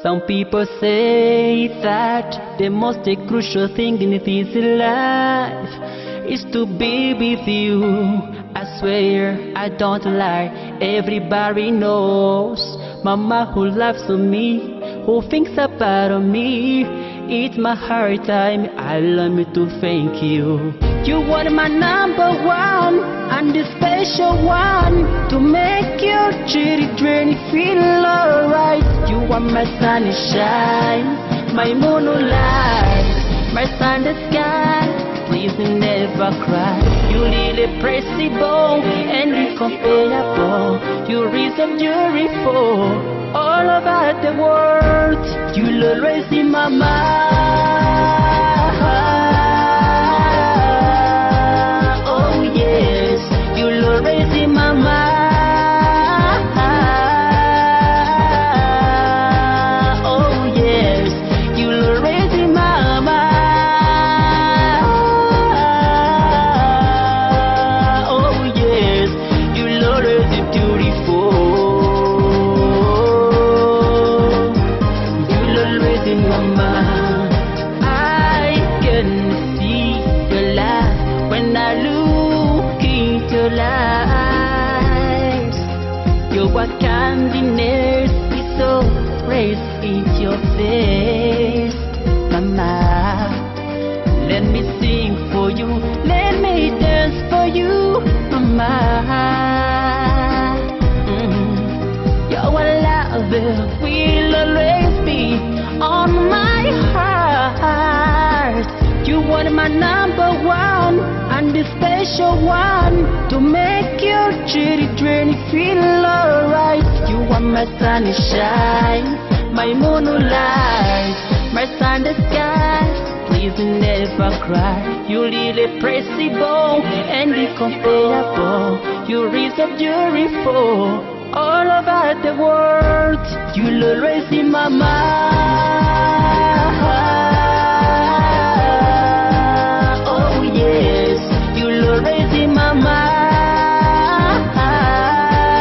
Some people say that the most crucial thing in this life is to be with you. I swear I don't lie, everybody knows Mama who loves me, who thinks about me. It's my hard time, I love me to thank you. You are my number one and the special one to make your children feel alright. You are my sunshine, my moonlight, my sun in the sky. Please never cry. You really impressible and incomparable. You reason beautiful all over the world. You'll always in my mind. Oh yes, you'll always in my mind. Oh yes, you'll always in my mind. Oh yes, you'll always be beautiful. Mama, I can see your light when I look into your eyes. Your kindness is so raised in your face. Mama, let me sing for you, let me dance for you, Mama. Your love will always be on my heart. You are my number one and the special one to make your children feel alright. You are my sunshine, my moonlight, my sun in the sky. Please never cry. You really impressible and incomparable. You reason beautiful all over the world. You'll always in my mind.